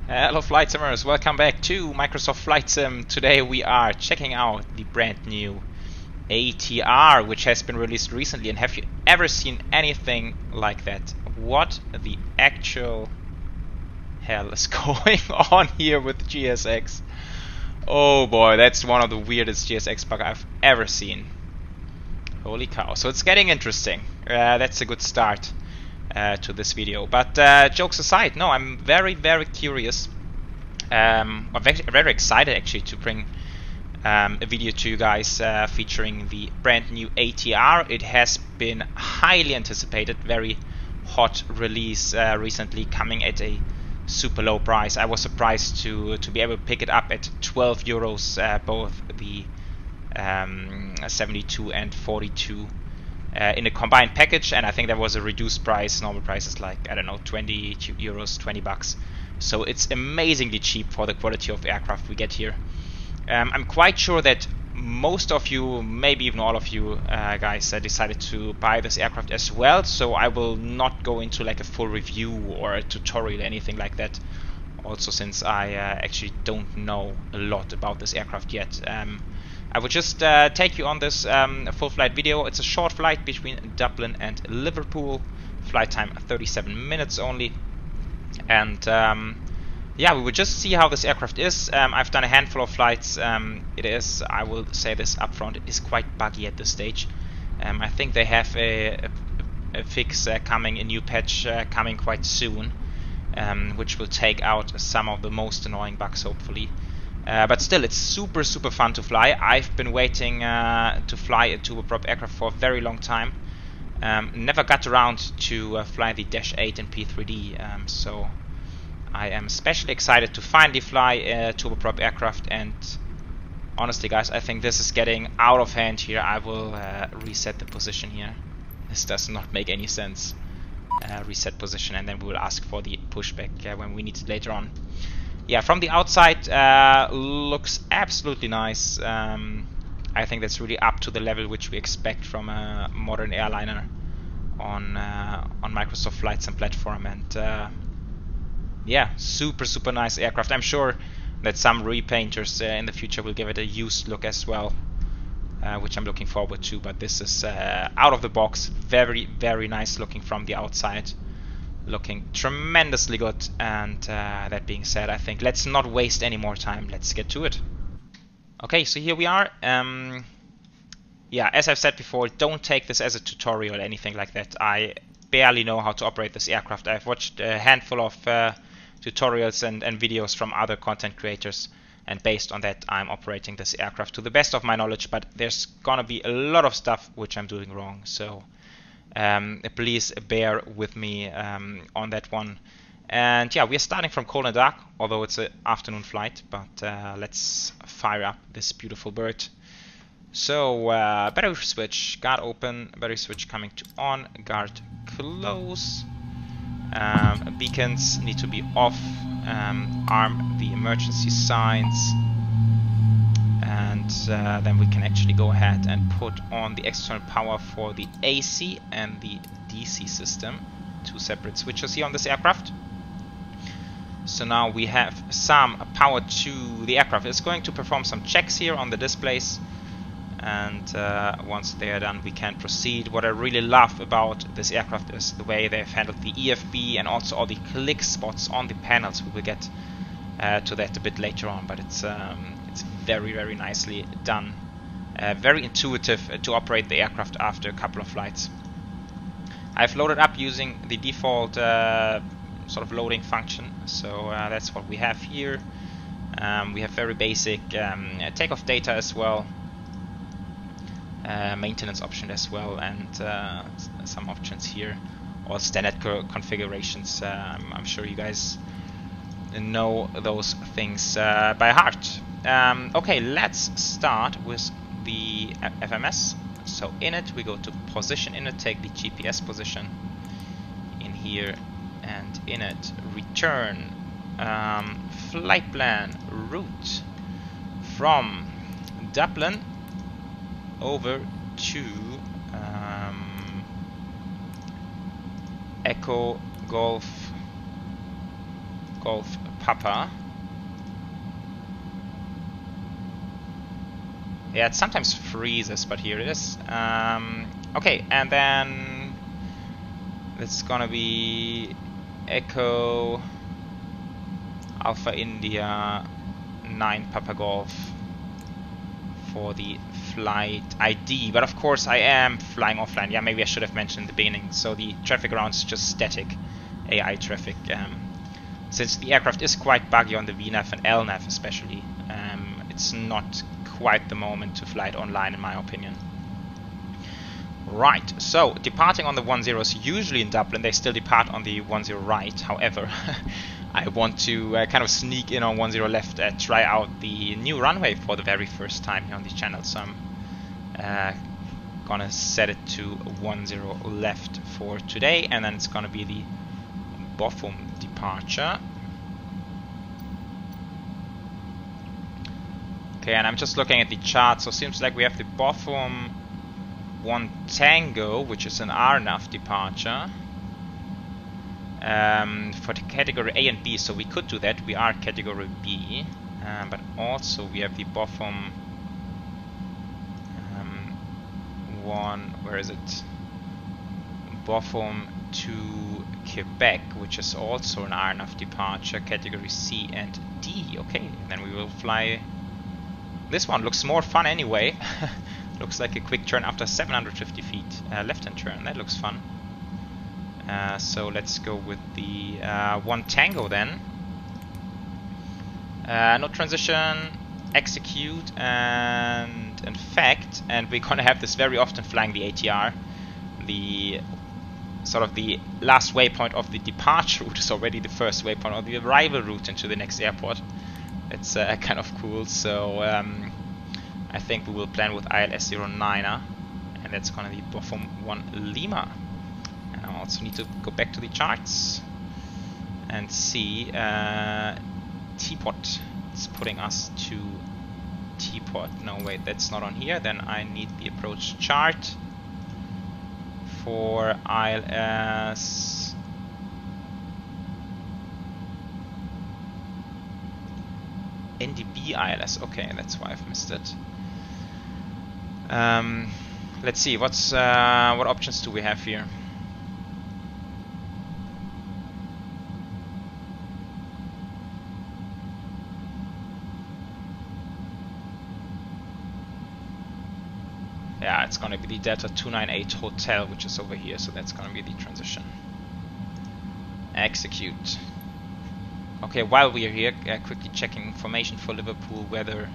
Hello Flight Simmers, welcome back to Microsoft Flight Sim. Today we are checking out the brand new ATR, which has been released recently. And have you ever seen anything like that? What the actual hell is going on here with GSX? Oh boy, that's one of the weirdest GSX bugs I've ever seen. Holy cow, so it's getting interesting. That's a good start to this video. But jokes aside, no, I'm very curious. I'm very excited actually to bring a video to you guys featuring the brand new ATR. It has been highly anticipated, very hot release recently, coming at a super low price. I was surprised to be able to pick it up at 12 euros, both the 72 and 42 in a combined package, and I think there was a reduced price. Normal price is like, I don't know, 20 euros, 20 bucks. So it's amazingly cheap for the quality of aircraft we get here. I'm quite sure that most of you, maybe even all of you guys decided to buy this aircraft as well, so I will not go into like a full review or a tutorial, anything like that. Also, since I actually don't know a lot about this aircraft yet. I will just take you on this full flight video. It's a short flight between Dublin and Liverpool. Flight time 37 minutes only. And yeah, we will just see how this aircraft is. I've done a handful of flights. It is, I will say this up front, it is quite buggy at this stage. I think they have a fix coming, a new patch coming quite soon, which will take out some of the most annoying bugs, hopefully. But still, it's super fun to fly. I've been waiting to fly a turboprop aircraft for a very long time. Never got around to fly the Dash 8 in P3D, so I am especially excited to finally fly a turboprop aircraft. And honestly, guys, I think this is getting out of hand here. I will reset the position here. This does not make any sense. Reset position, and then we will ask for the pushback when we need it later on. Yeah, from the outside, looks absolutely nice. I think that's really up to the level which we expect from a modern airliner on Microsoft Flight Sim platform. And yeah, super nice aircraft. I'm sure that some repainters in the future will give it a used look as well, which I'm looking forward to. But this is out of the box, very nice looking from the outside. Looking tremendously good. And that being said, I think let's not waste any more time. Let's get to it. Okay, so here we are. Yeah, as I've said before, don't take this as a tutorial or anything like that. I barely know how to operate this aircraft. I've watched a handful of tutorials and videos from other content creators, and based on that I'm operating this aircraft to the best of my knowledge, but there's gonna be a lot of stuff which I'm doing wrong, so please bear with me on that one. And yeah, we're starting from cold and dark, although it's an afternoon flight, but let's fire up this beautiful bird. So battery switch, guard open, battery switch coming to on, guard close. Beacons need to be off, arm the emergency signs, and then we can actually go ahead and put on the external power for the AC and the DC system. Two separate switches here on this aircraft. So now we have some power to the aircraft. It's going to perform some checks here on the displays, and once they are done we can proceed. What I really love about this aircraft is the way they've handled the EFB and also all the click spots on the panels. We will get to that a bit later on, but it's very nicely done. Very intuitive to operate the aircraft after a couple of flights. I've loaded up using the default sort of loading function, so that's what we have here. We have very basic takeoff data as well, maintenance option as well, and some options here, all standard configurations. I'm sure you guys know those things by heart. Okay, let's start with the FMS. So in it we go to position, in it take the GPS position in here, and in it return flight plan route from Dublin over to Echo Golf Golf Papa. Yeah, it sometimes freezes, but here it is. Okay, and then it's gonna be Echo Alpha India 9 Papa Golf for the flight ID. But of course I am flying offline. Yeah, maybe I should have mentioned in the beginning. So the traffic around is just static AI traffic. Since the aircraft is quite buggy on the VNAV and LNAV especially, it's not quite the moment to fly it online in my opinion. Right, so departing on the 10s, usually in Dublin they still depart on the 10 right. However, I want to kind of sneak in on 10 left, try out the new runway for the very first time here on the channel. So I'm gonna set it to 10 left for today, and then it's gonna be the Bochum departure. Okay, and I'm just looking at the chart, so it seems like we have the Bochum 1 Tango, which is an RNAV departure for the category A and B, so we could do that. We are category B, but also we have the Bochum 1, where is it? Bochum 2 Quebec, which is also an RNAV departure, category C and D. Okay, then we will fly. This one looks more fun anyway. Looks like a quick turn after 750 feet left-hand turn. That looks fun. So let's go with the 1 Tango then. No transition, execute, and in fact, and we're gonna have this very often flying the ATR. The sort of the last waypoint of the departure route is already the first waypoint of the arrival route into the next airport. It's kind of cool. So I think we will plan with ILS-09er, and that's gonna be Bochum 1 Lima. And I also need to go back to the charts and see Teapot. It's putting us to Teapot. No, wait, that's not on here. Then I need the approach chart for ILS. NDB ILS. Okay, that's why I've missed it. Let's see. What options do we have here? Yeah, it's gonna be the Delta 298 Hotel, which is over here, so that's gonna be the transition. Execute. Okay, while we are here, quickly checking information for Liverpool weather.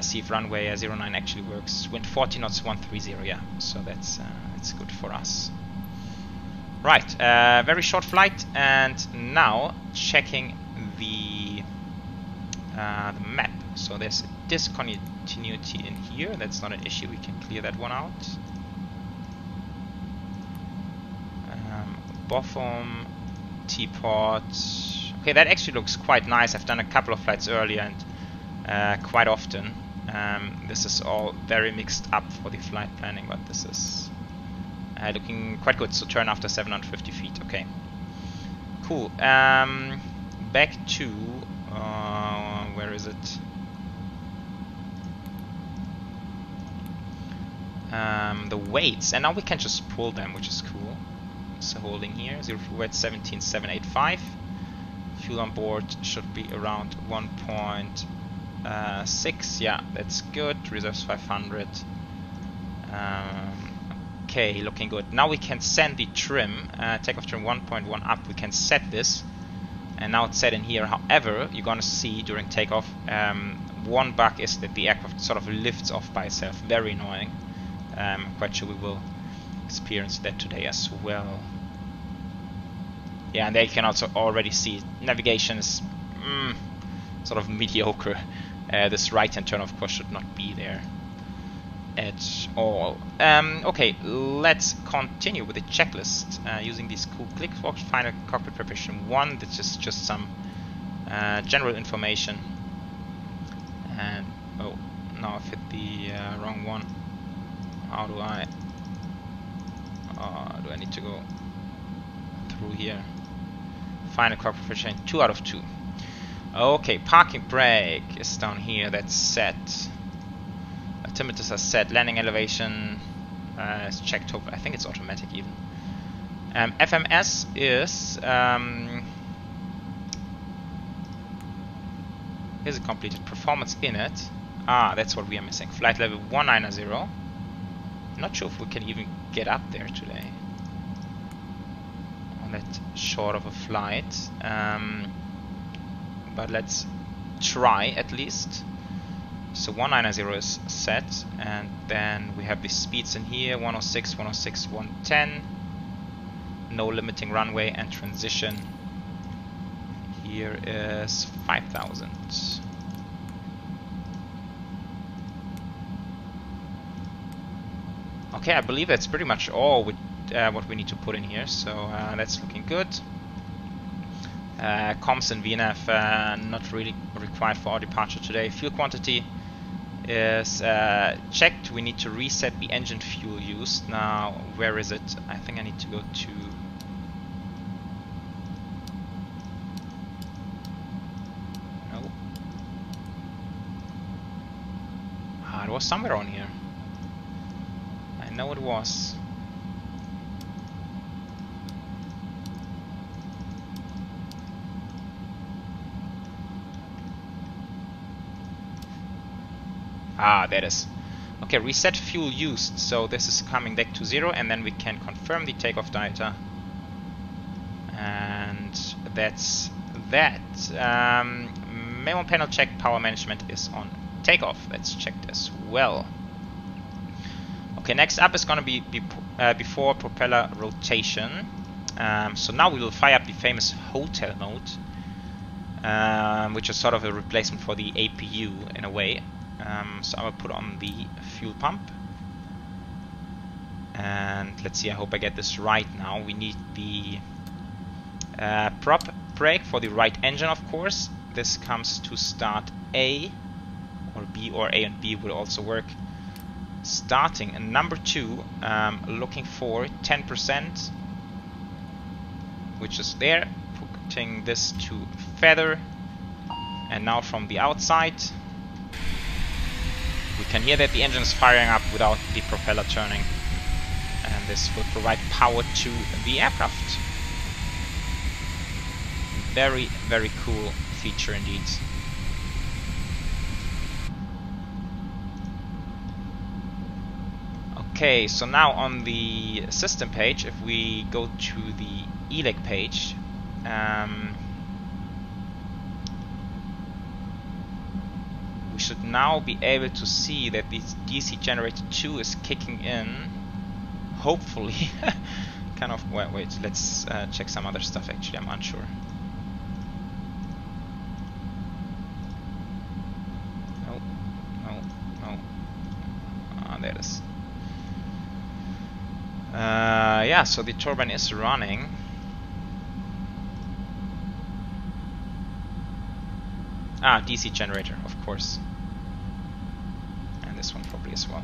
See if runway 09 actually works. Wind 40 knots 130, yeah. So that's good for us. Right, very short flight, and now checking the map. So there's a discontinuity in here. That's not an issue. We can clear that one out. Bochum, Teapot. Okay, that actually looks quite nice. I've done a couple of flights earlier and quite often. This is all very mixed up for the flight planning, but this is looking quite good. So turn after 750 feet. Okay, cool. Back to where is it? The weights, and now we can just pull them, which is cool. So holding here, 0 fuel weight 17,785. Fuel on board should be around 1.6. Yeah, that's good. Reserves 500. Okay, looking good. Now we can send the trim, takeoff trim 1.1 up. We can set this, and now it's set in here. However, you're gonna see during takeoff, one bug is that the aircraft sort of lifts off by itself. Very annoying. I'm quite sure we will experience that today as well. Yeah, and there you can also already see navigation is sort of mediocre. This right-hand turn, of course, should not be there at all. Okay, let's continue with the checklist using these cool ClickWalk Final Cockpit Preparation 1. This is just some general information. And oh, now I've hit the wrong one. How do I need to go through here? Final cockpit pressure 2 out of 2. Okay, parking brake is down here. That's set. Altimeters are set. Landing elevation is checked. I think it's automatic even. FMS is here's a completed performance in it. Ah, that's what we are missing. Flight level 190. Not sure if we can even get up there today on that short of a flight. But let's try at least. So 190 is set, and then we have the speeds in here: 106, 106, 110. No limiting runway, and transition here is 5,000. Okay, I believe that's pretty much all with what we need to put in here, so that's looking good. Comms and VNAV not really required for our departure today. Fuel quantity is checked. We need to reset the engine fuel used. Now, where is it? I think I need to go to... No. Ah, it was somewhere on here. I know it was. Ah, that is. Okay, reset fuel used. So this is coming back to 0, and then we can confirm the takeoff data. And that's that. Memo panel check, power management is on takeoff. That's checked as well. Okay, next up is going to be before propeller rotation. So now we will fire up the famous hotel mode, which is sort of a replacement for the APU in a way. So I will put on the fuel pump, and let's see, I hope I get this right now. We need the prop brake for the right engine, of course. This comes to start A or B, or A and B will also work. Starting and number 2, looking for 10%, which is there. Putting this to feather, and now from the outside we can hear that the engine is firing up without the propeller turning, and this will provide power to the aircraft. Very, very cool feature indeed. Okay, so now on the system page, if we go to the ELEC page, we should now be able to see that this DC generator 2 is kicking in, hopefully. Kind of, wait, let's check some other stuff actually, I'm unsure. No. Ah, there it is. Yeah, so the turbine is running. Ah, DC generator, of course. And this one probably as well.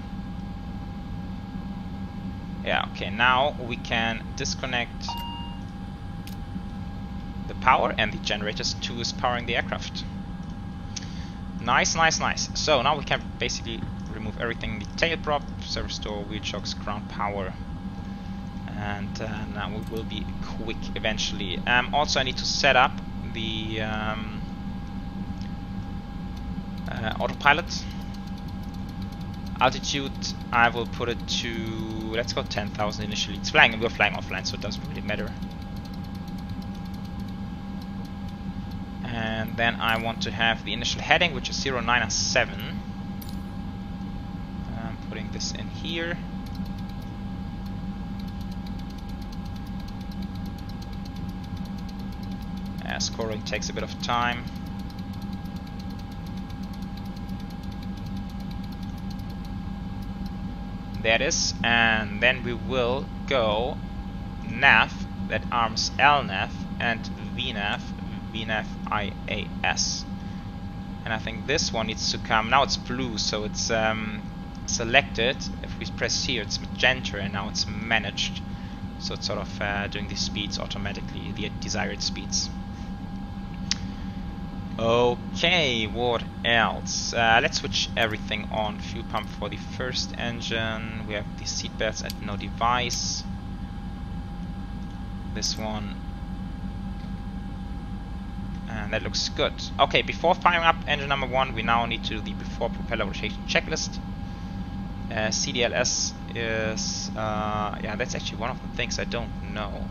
Yeah, okay, now we can disconnect the power, and the generators 2 is powering the aircraft. Nice, nice, nice. So now we can basically remove everything: the tail prop, service door, wheel chocks, ground power. And now we will be quick eventually. Also, I need to set up the autopilot. Altitude, I will put it to, let's go 10,000 initially. It's flying, we're flying offline, so it doesn't really matter. And then I want to have the initial heading, which is 097. I'm putting this in here. Scoring takes a bit of time. There it is, and then we will go nav, that arms LNAV, and VNAV, VNAV IAS. And I think this one needs to come. Now it's blue, so it's selected. If we press here, it's magenta, and now it's managed. So it's sort of doing the speeds automatically, the desired speeds. Okay, what else? Let's switch everything on. Fuel pump for the first engine. We have the seat belts and no device. This one. And that looks good. Okay, before firing up engine number 1, we now need to do the before propeller rotation checklist. CDLS is... yeah, that's actually one of the things I don't know.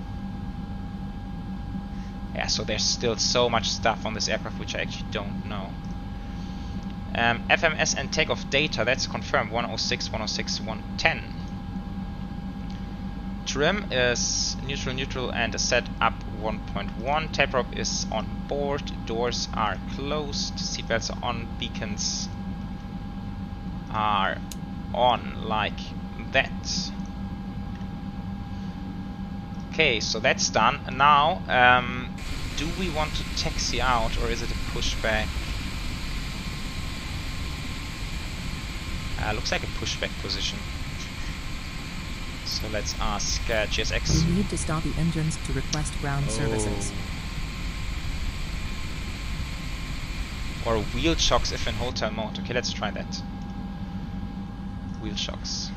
Yeah, so there's still so much stuff on this aircraft which I actually don't know. FMS and takeoff data, that's confirmed, 106, 106, 110. Trim is neutral and a set up 1.1. Tailprop is on board, doors are closed, seatbelts are on, beacons are on like that. Okay, so that's done. Now, do we want to taxi out or is it a pushback? Looks like a pushback position. So let's ask GSX. We need to start the engines to request ground services. Or wheel shocks if in hotel mode. Okay, let's try that. Wheel shocks.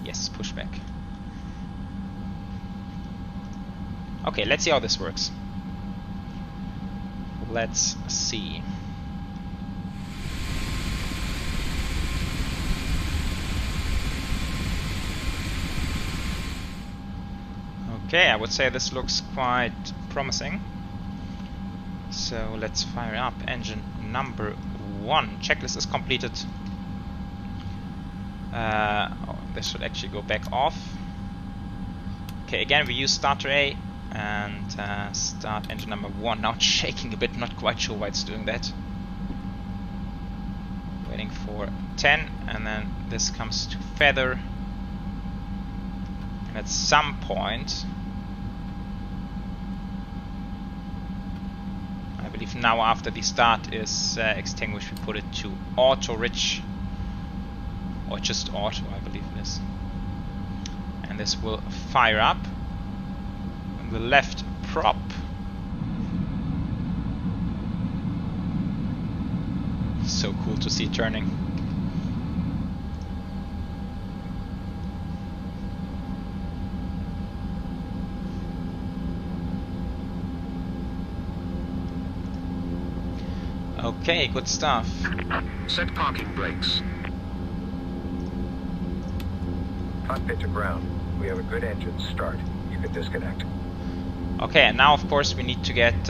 Yes, pushback. Okay, let's see how this works. Let's see. Okay, I would say this looks quite promising. So let's fire up engine number 1. Checklist is completed. Oh, this should actually go back off. Okay, again we use starter A and start engine number 1. Now it's shaking a bit, not quite sure why it's doing that. Waiting for 10 and then this comes to feather. And at some point, I believe now after the start is extinguished, we put it to auto rich. Or just auto, I believe it is. And this will fire up. And the left prop. So cool to see turning. Okay, good stuff. Set parking brakes. Cockpit to ground. We have a good engine start. You can disconnect. Okay, and now of course we need to get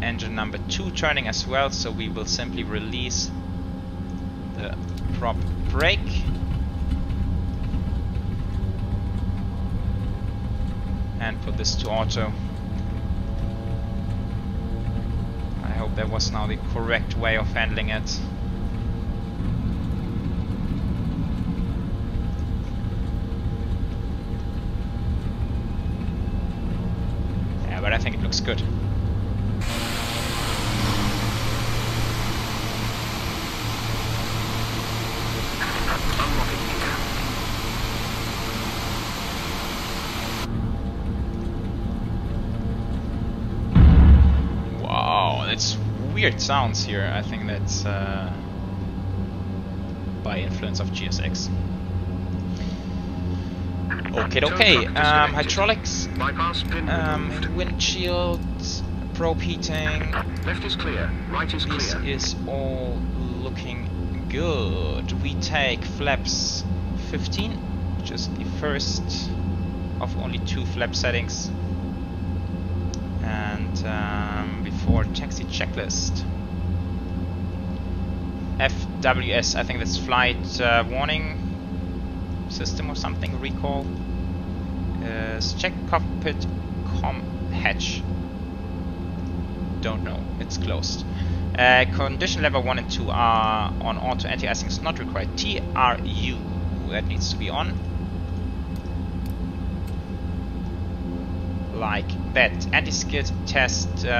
engine number 2 turning as well, so we will simply release the prop brake and put this to auto. I hope that was now the correct way of handling it. But I think it looks good. Wow, that's weird sounds here. I think that's by influence of GSX. Okay, hydraulics, windshield, probe heating. Left is clear, right is clear. This is all looking good. We take flaps 15, which is the first of only 2 flap settings. And before taxi checklist. FWS, I think that's flight warning system or something, recall. Check cockpit com hatch. Don't know, it's closed. Condition level 1 and 2 are on auto, anti-icing is not required. TRU, that needs to be on. Like that. Anti-skid test. Oh,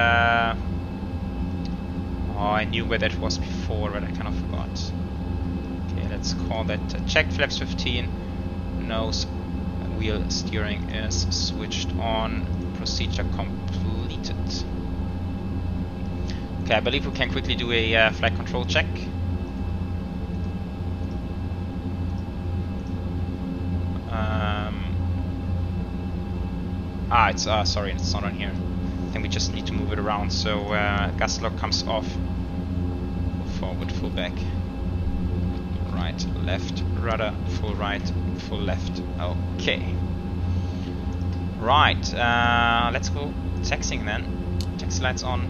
I knew where that was before, but I kind of forgot. Okay, let's call all that checked. Flaps 15, nose wheel steering is switched on, procedure completed. Okay, I believe we can quickly do a flight control check. It's sorry, it's not on here. I think we just need to move it around. So gas lock comes off. Full forward, full back. Right, left, rudder, full right, full left. Okay. Right, let's go taxiing then. Taxi lights on.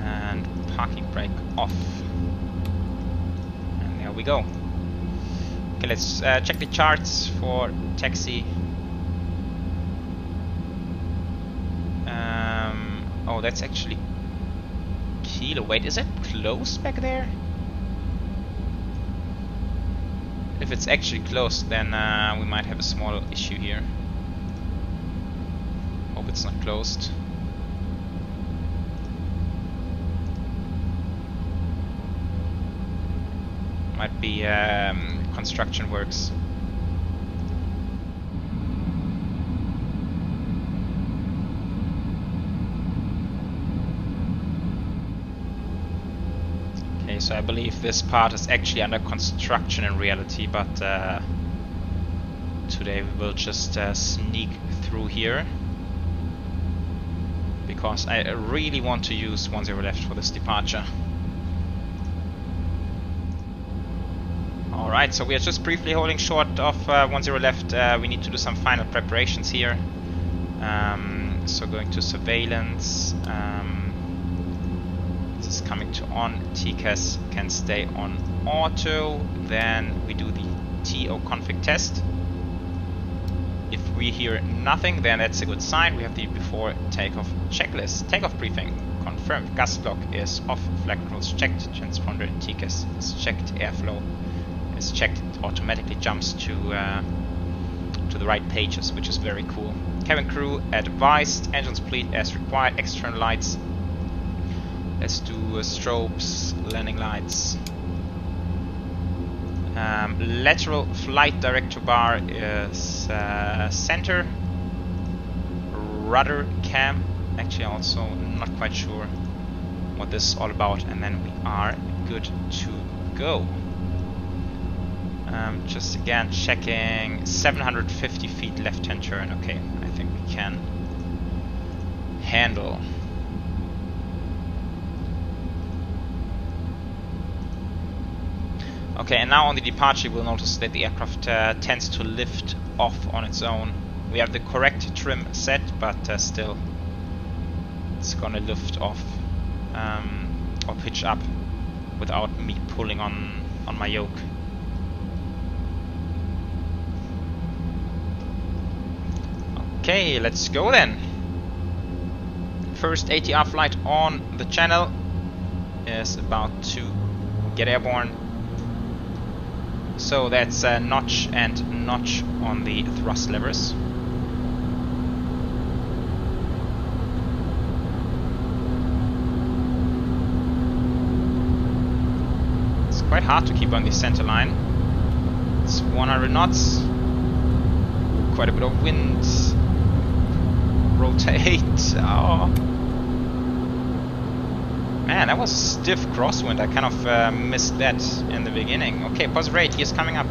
And parking brake off. And there we go. Okay, let's check the charts for taxi. Oh, that's actually kilo. Wait, is it closed back there? If it's actually closed, then we might have a small issue here. Hope it's not closed. Might be construction works. Okay, so I believe this part is actually under construction in reality, but today we will just sneak through here because I really want to use 10 left for this departure. Alright, so we are just briefly holding short of 10 left. We need to do some final preparations here. So going to surveillance. This is coming to on. TCAS can stay on auto. Then we do the TO config test. If we hear nothing, then that's a good sign. We have the before takeoff checklist. Takeoff briefing confirmed. Gas block is off. Flight controls checked. Transponder TCAS is checked. Airflow is checked. It automatically jumps to the right pages, which is very cool. Cabin crew advised. Engines bleed as required. External lights. Let's do strobes, landing lights. Lateral flight director bar is center. Rudder cam. Actually, also not quite sure what this is all about. And then we are good to go. Just again checking 750 feet left-hand turn. Okay, I think we can handle. Okay, and now on the departure we'll notice that the aircraft tends to lift off on its own. We have the correct trim set, but still it's gonna lift off or pitch up without me pulling on my yoke. Okay, let's go then. First ATR flight on the channel is about to get airborne. So that's notch and notch on the thrust levers. It's quite hard to keep on the center line. It's 100 knots. Quite a bit of wind. Rotate. Oh. Man, that was a stiff crosswind. I kind of missed that in the beginning. Okay, positive rate. He is coming up.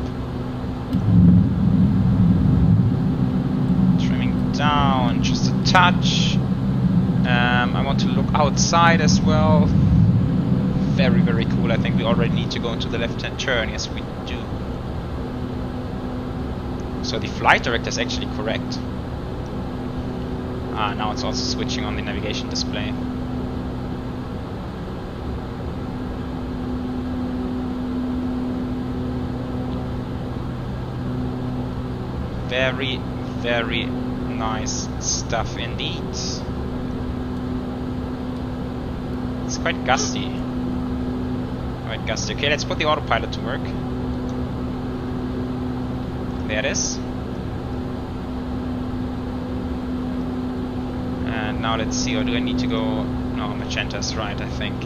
Trimming down just a touch. I want to look outside as well. Very, very cool. I think we already need to go into the left-hand turn. Yes, we do. So the flight director is actually correct. Now it's also switching on the navigation display. Very, very nice stuff indeed. It's quite gusty. Quite gusty. Okay, let's put the autopilot to work. There it is. And now let's see, or do I need to go... No, magenta's right, I think.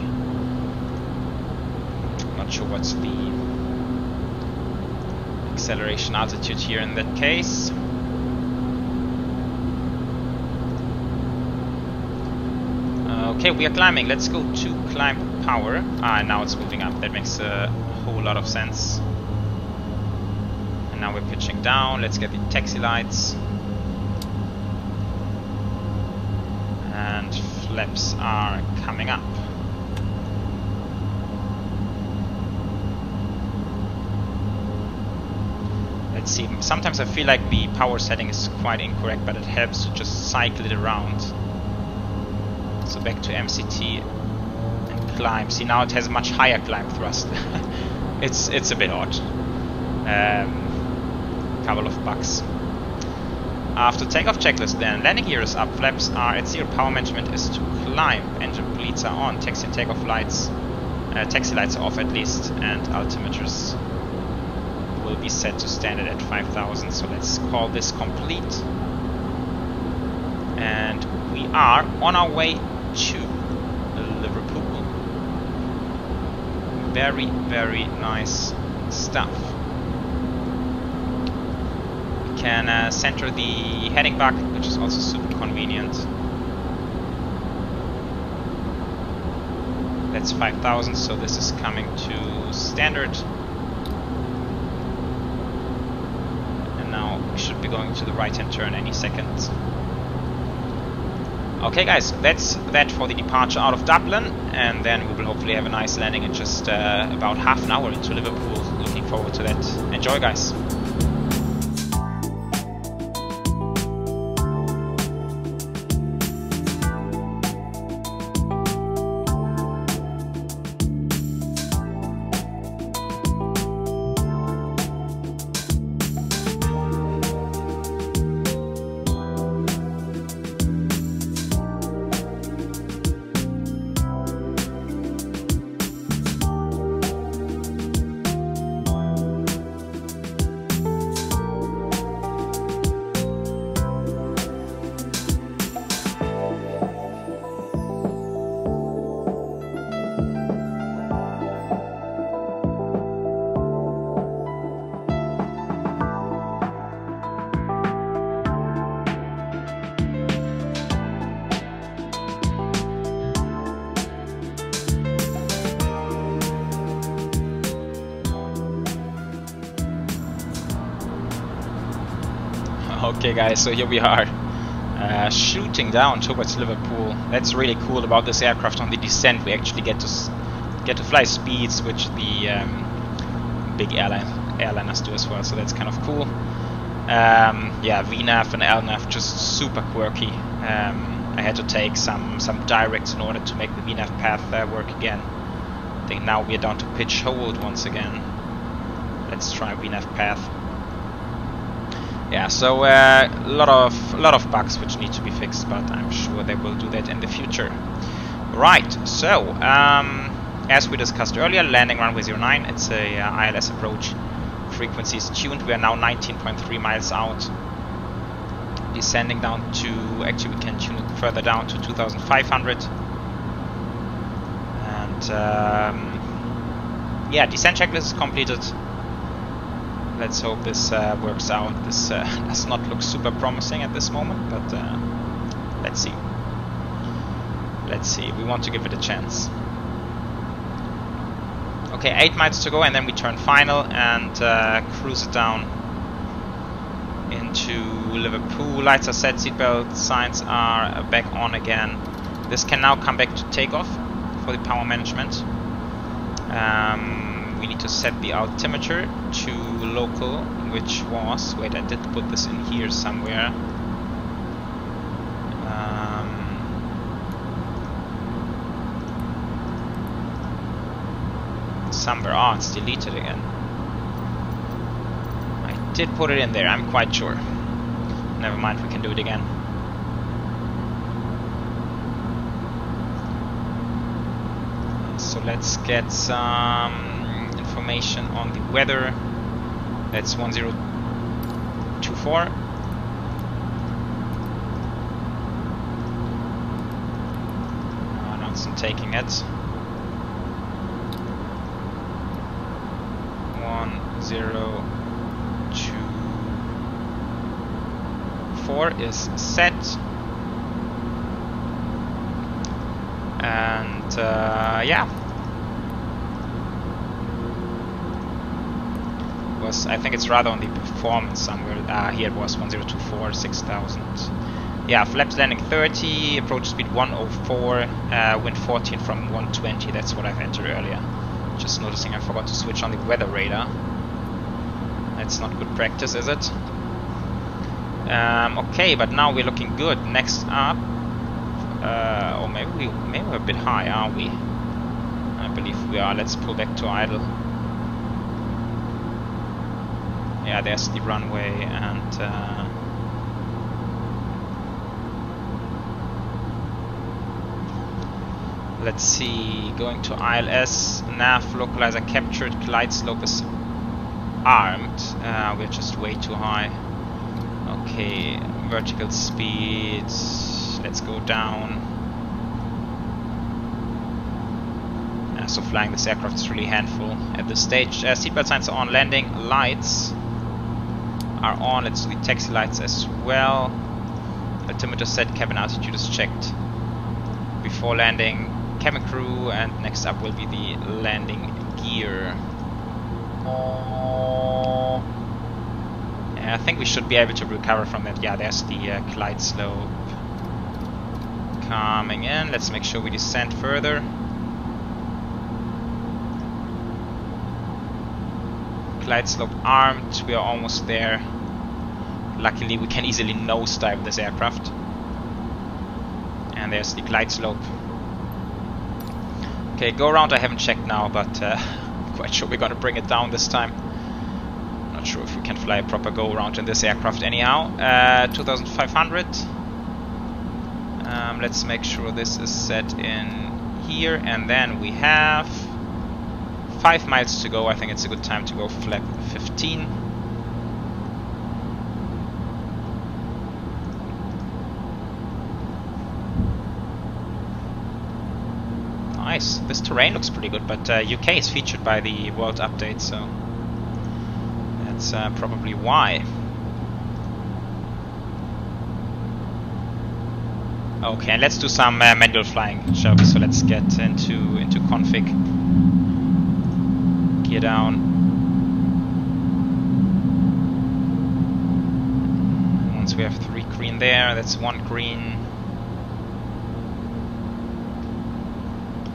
I'm not sure what's the Acceleration altitude here in that case. Okay, we are climbing. Let's go to climb power. Now it's moving up. That makes a whole lot of sense. And now we're pitching down. Let's get the taxi lights. And flaps are coming up. Let's see. Sometimes I feel like the power setting is quite incorrect, but it helps to just cycle it around. So back to MCT and climb. See, now it has a much higher climb thrust. It's a bit odd. Couple of bucks. After takeoff checklist, then landing gear is up, flaps are at 0, power management is to climb, engine bleeds are on, taxi and takeoff lights, taxi lights are off at least, and altimeters will be set to standard at 5000. So let's call this complete. And we are on our way to Liverpool. Very, very nice stuff. We can center the heading back, which is also super convenient. That's 5000, so this is coming to standard. And now we should be going to the right-hand turn any second. Okay guys, that's that for the departure out of Dublin, and then we will hopefully have a nice landing in just about half an hour into Liverpool. Looking forward to that. Enjoy guys! Okay guys, so here we are shooting down towards Liverpool. That's really cool about this aircraft. On the descent we actually get to fly speeds which the big airliners do as well, so that's kind of cool. Yeah, VNAV and LNAV just super quirky. I had to take some directs in order to make the VNAV path work again. I think now we're down to pitch hold once again. Let's try VNAV path. Yeah, so a lot of bugs which need to be fixed, but I'm sure they will do that in the future. Right, so as we discussed earlier, landing runway 09, it's a ILS approach. Frequency is tuned. We are now 19.3 miles out. Descending down to, actually we can tune it further down to 2,500. And yeah, descent checklist is completed. Let's hope this works out. This does not look super promising at this moment, but let's see. Let's see. We want to give it a chance. Okay, 8 miles to go, and then we turn final and cruise it down into Liverpool. Lights are set, seatbelt signs are back on again. This can now come back to takeoff for the power management. We need to set the altimeter to local, which was, wait, I did put this in here somewhere. Somewhere, oh, it's deleted again. I did put it in there, I'm quite sure. Never mind, we can do it again. So let's get some information on the weather. That's 1024. No, it's not taking it. 10. 104 is set. And yeah. I think it's rather on the performance somewhere. Here it was 1024, 6000. Yeah, flaps landing 30, approach speed 104, wind 14 from 120. That's what I've entered earlier. Just noticing I forgot to switch on the weather radar. That's not good practice, is it? Okay, but now we're looking good. Next up, or maybe we're a bit high, are we? I believe we are. Let's pull back to idle. Yeah, there's the runway, and let's see, going to ILS, nav localizer captured, glide slope is armed, we're just way too high. Okay, vertical speed, let's go down. So flying this aircraft is really handful at this stage. Seatbelt signs are on, landing lights are on. Let's do the taxi lights as well. Altimeter set, cabin altitude is checked before landing. Cabin crew, and next up will be the landing gear. Yeah, I think we should be able to recover from that. Yeah, there's the glide slope coming in. Let's make sure we descend further. Glide slope armed, we are almost there. Luckily we can easily nosedive this aircraft. And there's the glide slope. Okay, go around I haven't checked now, but I'm quite sure we're gonna bring it down this time. Not sure if we can fly a proper go around in this aircraft anyhow. 2500. Let's make sure this is set in here, and then we have 5 miles to go. I think it's a good time to go flap 15. Nice. This terrain looks pretty good, but UK is featured by the World Update, so that's probably why. Okay, and let's do some manual flying, shall we? So let's get into config. Gear down. Once we have 3 green there, that's 1 green.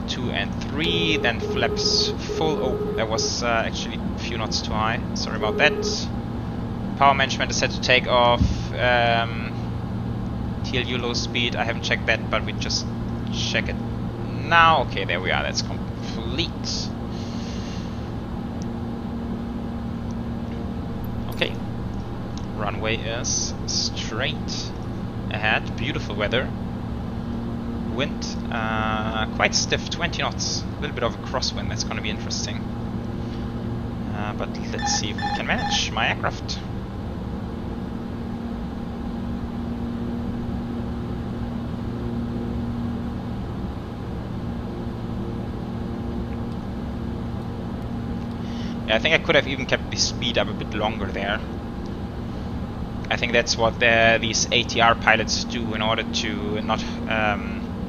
2 and 3, then flaps full. Oh, that was actually a few knots too high. Sorry about that. Power management is set to take off. TLU low speed, I haven't checked that, but we just check it now. Okay, there we are, that's complete. Okay, runway is straight ahead, beautiful weather. Wind, quite stiff, 20 knots, a little bit of a crosswind, that's going to be interesting. But let's see if we can manage my aircraft. I think I could have even kept the speed up a bit longer there. I think that's what these ATR pilots do in order to not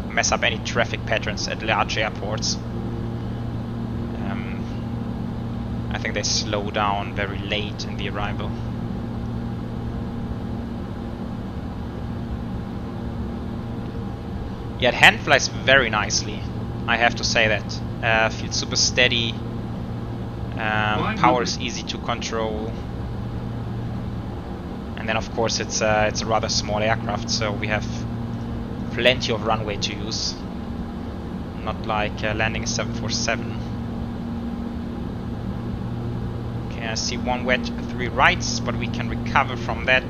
mess up any traffic patterns at large airports. I think they slow down very late in the arrival. Yeah, it hand flies very nicely, I have to say that. Feels super steady. Power is easy to control, and then of course it's a rather small aircraft, so we have plenty of runway to use, not like landing a 747. Okay, I see 1 wet, 3 rights, but we can recover from that.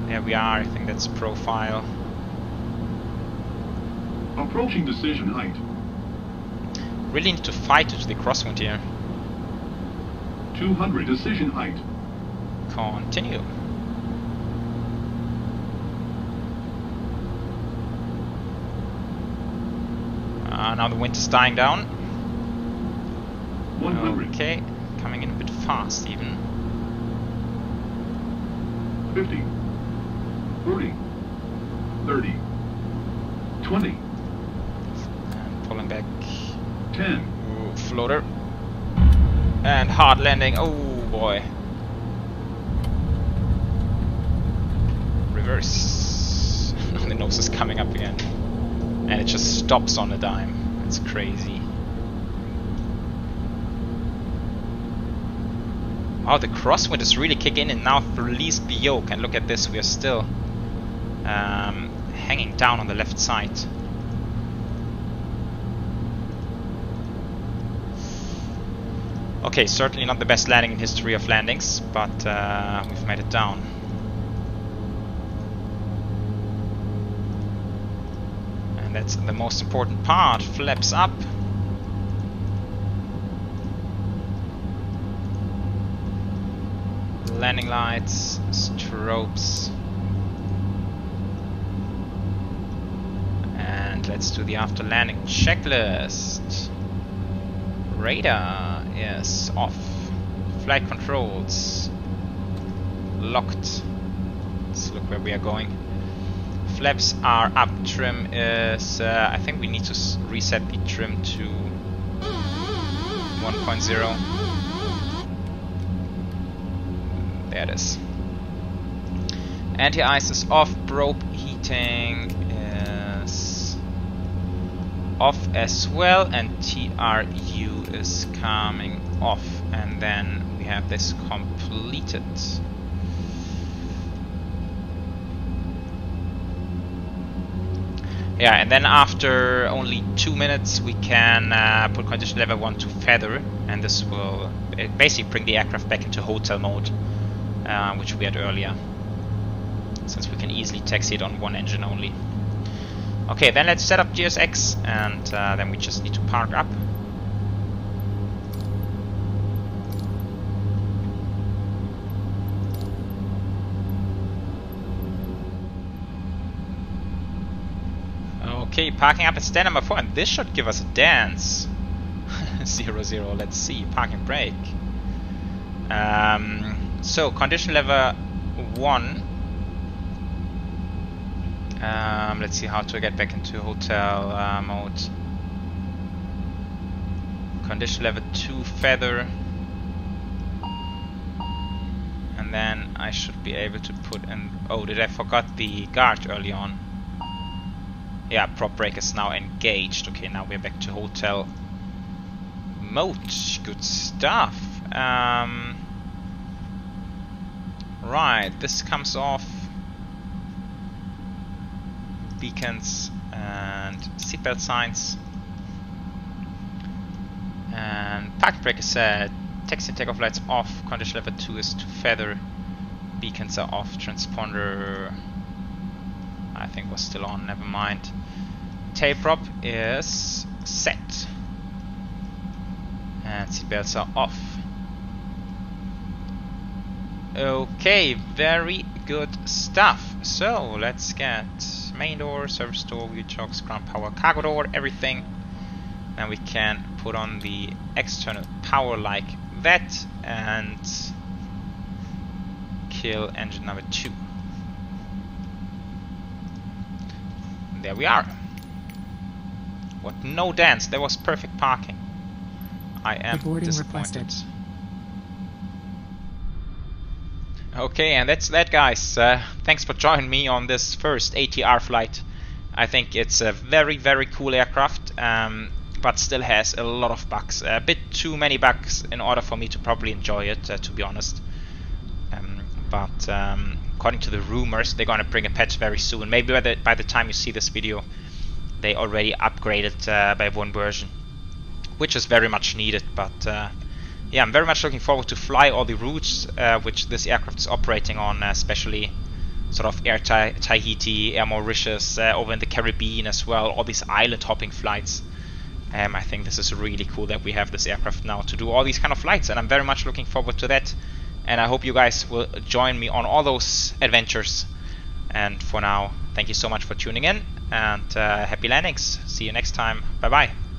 There we are, I think that's profile. Approaching decision height. Really need to fight it to the crosswind here. 200 decision height. Continue. Now the wind is dying down. 100. Okay, coming in a bit fast even. 50. 40, 30, 20, And pulling back. 10, Ooh, floater. And hard landing. Oh boy. Reverse. The nose is coming up again. And it just stops on a dime. It's crazy. Oh, the crosswind is really kicking in and now released the yoke. And look at this, we are still hanging down on the left side. Okay, certainly not the best landing in history of landings, but we've made it down. And that's the most important part. Flaps up. Landing lights, strobes. And let's do the after landing checklist. Radar is off. Flight controls locked. Let's look where we are going. Flaps are up. Trim is... I think we need to reset the trim to 1.0. There it is. Anti-ice is off. Probe heating is off as well, and TRU is coming off, and then we have this completed. Yeah, and then after only 2 minutes we can put condition level 1 to feather, and this will basically bring the aircraft back into hotel mode, which we had earlier, since we can easily taxi it on one engine only. Okay, then let's set up GSX, and then we just need to park up. Okay, parking up at stand number 4, and this should give us a dance. 0-0, let's see, parking brake. So, condition level 1. Let's see how to get back into hotel mode. Condition level 2, feather. And then I should be able to put in... Oh, did I forgot the guard early on? Yeah, prop brake is now engaged. Okay, now we're back to hotel mode. Good stuff. Right, this comes off. Beacons and seatbelt signs. And parking brake is set. Taxi and takeoff lights off. Condition level 2 is to feather. Beacons are off. Transponder I think was still on, never mind. Tail prop is set. And seatbelts are off. Okay, very good stuff. So let's get main door, service door, wheel chocks, ground power, cargo door, everything. Then we can put on the external power like that and kill engine number 2. There we are. What? No dance. There was perfect parking. I am disappointed. Requested. Okay, and that's that, guys. Thanks for joining me on this first ATR flight. I think it's a very, very cool aircraft, but still has a lot of bugs. A bit too many bugs in order for me to probably enjoy it, to be honest. But according to the rumors, they're gonna bring a patch very soon. Maybe by the time you see this video, they already upgraded by one version, which is very much needed. But yeah, I'm very much looking forward to fly all the routes which this aircraft is operating on, especially sort of Air Tahiti, Air Mauritius, over in the Caribbean as well, all these island hopping flights. I think this is really cool that we have this aircraft now to do all these kind of flights, and I'm very much looking forward to that. And I hope you guys will join me on all those adventures. And for now, thank you so much for tuning in, and happy landings. See you next time. Bye bye.